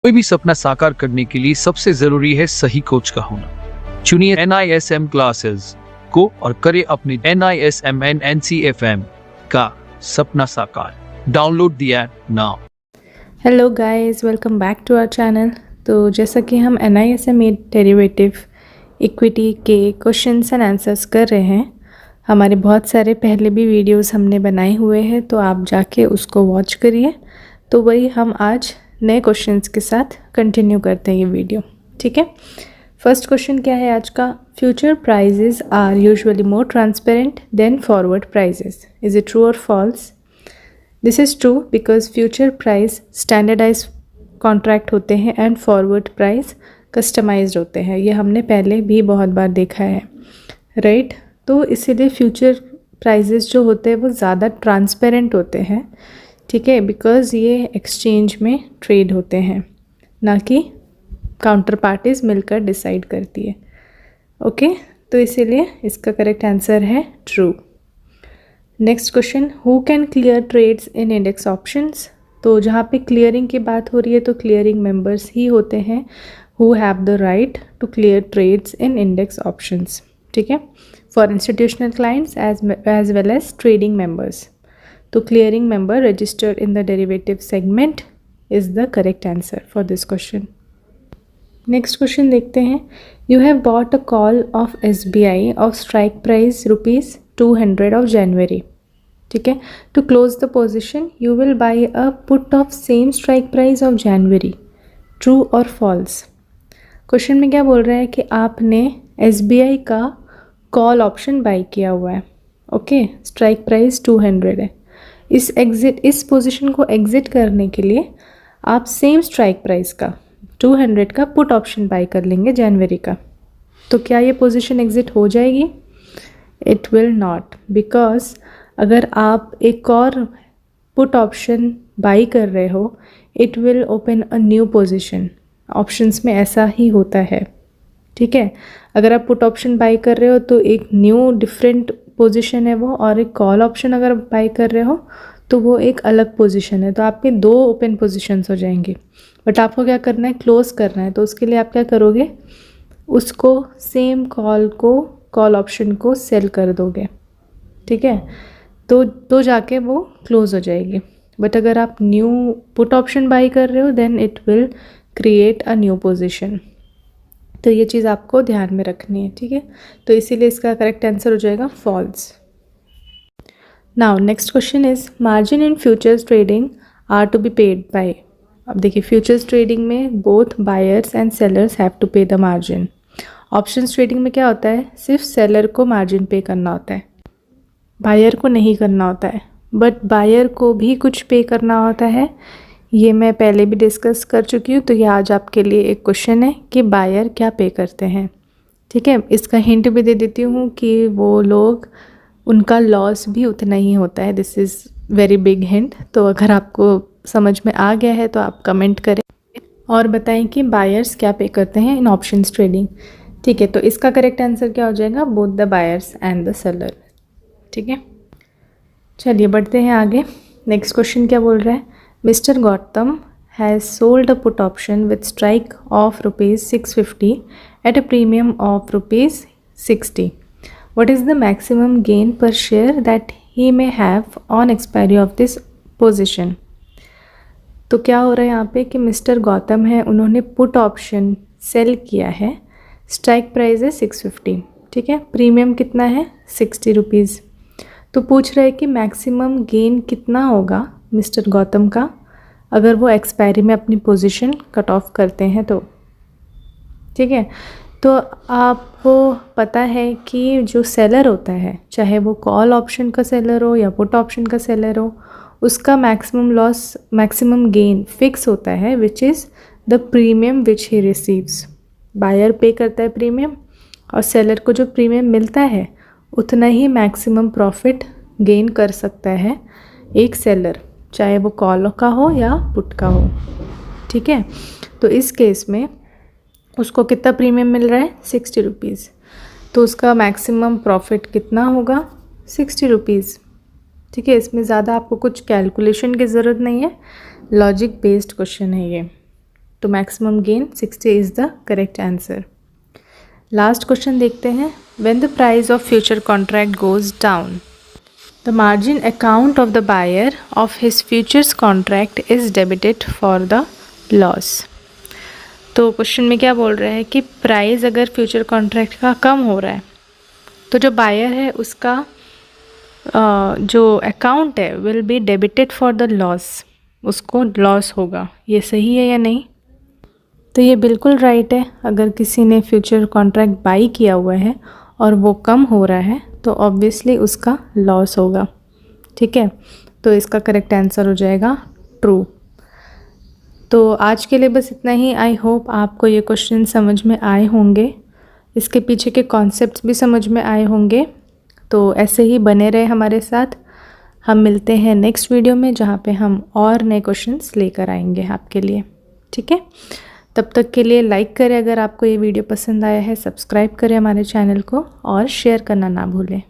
कोई भी सपना साकार करने के लिए सबसे जरूरी है सही कोच का होना। चुनिए NISM क्लासेस को और करें अपने NISM NCFM का सपना साकार। Download the app now. Hello guys, welcome back to our channel. तो जैसा कि हम NISM डेरिवेटिव इक्विटी के क्वेश्चंस एंड आंसर्स कर रहे हैं, हमारे बहुत सारे पहले भी वीडियोस हमने बनाए हुए हैं, तो आप जाके उसको वॉच करिए। तो वही हम आज नए क्वेश्चंस के साथ कंटिन्यू करते हैं ये वीडियो, ठीक है। फर्स्ट क्वेश्चन क्या है आज का? Future prices are usually more transparent than forward prices, is it true और false? This is true because future price standardize contract होते हैं एंड फॉरवर्ड प्राइस कस्टमाइज्ड होते हैं। ये हमने पहले भी बहुत बार देखा है, राइट। तो इसीलिए फ्यूचर प्राइजेस जो होते हैं वो ज़्यादा ट्रांसपेरेंट होते हैं, ठीक है, बिकॉज़ ये एक्सचेंज में ट्रेड होते हैं, ना कि काउंटर पार्टीज मिलकर डिसाइड करती है। ओके, तो इसीलिए इसका करेक्ट आंसर है true. Next question, who can clear trades in index options? तो जहाँ पे क्लियरिंग की बात हो रही है तो क्लियरिंग मेंबर्स ही होते हैं who have the right to clear trades in index options, ठीक है, for institutional clients as well as trading members. तो clearing member registered in the derivative segment is the correct answer for this question. Next question देखते हैं। You have bought a call of SBI of strike price rupees 200 of January, ठीक है। To close the position, you will buy a put of same strike price of January. True or false? Question में क्या बोल रहा है कि आपने SBI का कॉल ऑप्शन बाई किया हुआ है, ओके, स्ट्राइक प्राइस 200 है। इस पोजीशन को एग्जिट करने के लिए आप सेम स्ट्राइक प्राइस का 200 का पुट ऑप्शन बाय कर लेंगे जनवरी का। तो क्या ये पोजीशन एग्जिट हो जाएगी? इट विल नॉट, बिकॉज अगर आप एक और पुट ऑप्शन बाई कर रहे हो, it will open a new position. Options में ऐसा ही होता है, ठीक है। अगर आप पुट ऑप्शन बाई कर रहे हो तो एक न्यू डिफरेंट पोजीशन है वो, और एक कॉल ऑप्शन अगर बाई कर रहे हो तो वो एक अलग पोजीशन है। तो आपके दो ओपन पोजीशंस हो जाएंगे, बट आपको क्या करना है? क्लोज करना है। तो उसके लिए आप क्या करोगे? उसको सेम कॉल ऑप्शन को सेल कर दोगे, ठीक है, तो जाके वो क्लोज हो जाएगी। बट अगर आप न्यू पुट ऑप्शन बाई कर रहे हो then it will create a new position. तो ये चीज़ आपको ध्यान में रखनी है, ठीक है। तो इसीलिए इसका करेक्ट आंसर हो जाएगा false. Now next question is, margin in futures trading are to be paid by. अब देखिए, फ्यूचर्स ट्रेडिंग में both buyers and sellers have to pay the margin. Options trading में क्या होता है? सिर्फ सेलर को मार्जिन पे करना होता है, बायर को नहीं करना होता है। बट बायर को भी कुछ पे करना होता है, ये मैं पहले भी डिस्कस कर चुकी हूँ। तो ये आज आपके लिए एक क्वेश्चन है कि बायर क्या पे करते हैं, ठीक है। इसका हिंट भी दे देती हूँ कि वो लोग, उनका लॉस भी उतना ही होता है। This is very big hint. तो अगर आपको समझ में आ गया है तो आप कमेंट करें और बताएं कि बायर्स क्या पे करते हैं इन ऑप्शंस ट्रेडिंग, ठीक है। तो इसका करेक्ट आंसर क्या हो जाएगा? Both the buyers and the seller, ठीक है। चलिए बढ़ते हैं आगे। नेक्स्ट क्वेश्चन क्या बोल रहा है? Mr. Gautam has sold a put option with strike of rupees 650 at a premium of rupees 60. What is the maximum gain per share that he may have on expiry of this position? तो क्या हो रहा है यहाँ पे कि mister Gautam है, उन्होंने पुट ऑप्शन सेल किया है, स्ट्राइक प्राइस है 650, ठीक है, प्रीमियम कितना है? 60 रुपीज़। तो पूछ रहे हैं कि मैक्सिमम गेन कितना होगा मिस्टर गौतम का अगर वो एक्सपायरी में अपनी पोजीशन कट ऑफ करते हैं तो, ठीक है। तो आपको पता है कि जो सेलर होता है, चाहे वो कॉल ऑप्शन का सेलर हो या पुट ऑप्शन का सेलर हो, उसका मैक्सिमम गेन फिक्स होता है, which is the premium which he receives. Buyer pay करता है प्रीमियम और सेलर को जो प्रीमियम मिलता है उतना ही मैक्सिमम प्रॉफिट गेन कर सकता है एक सेलर, चाहे वो कॉल का हो या पुट का हो, ठीक है। तो इस केस में उसको कितना प्रीमियम मिल रहा है? 60 रुपीज़। तो उसका मैक्सिमम प्रॉफिट कितना होगा? 60 रुपीज़, ठीक है। इसमें ज़्यादा आपको कुछ कैलकुलेशन की ज़रूरत नहीं है, लॉजिक बेस्ड क्वेश्चन है ये, तो maximum gain 60 is the correct answer. Last question देखते हैं। When the price of future contract goes down, the margin account of the buyer of his futures contract is debited for the loss. तो question में क्या बोल रहे हैं कि price अगर फ्यूचर कॉन्ट्रैक्ट का कम हो रहा है तो जो बायर है उसका जो अकाउंट है will be debited for the loss, उसको लॉस होगा। ये सही है या नहीं? तो ये बिल्कुल राइट है। अगर किसी ने फ्यूचर कॉन्ट्रैक्ट बाई किया हुआ है और वो कम हो रहा है तो ऑब्वियसली उसका लॉस होगा। ठीक है, तो इसका करेक्ट आंसर हो जाएगा ट्रू। तो आज के लिए बस इतना ही। आई होप आपको ये क्वेश्चन समझ में आए होंगे, इसके पीछे के कॉन्सेप्ट्स भी समझ में आए होंगे। तो ऐसे ही बने रहे हमारे साथ। हम मिलते हैं नेक्स्ट वीडियो में जहाँ पे हम और नए क्वेश्चंस लेकर आएंगे आपके लिए। ठीक है, तब तक के लिए लाइक करें अगर आपको ये वीडियो पसंद आया है, सब्सक्राइब करें हमारे चैनल को और शेयर करना ना भूलें।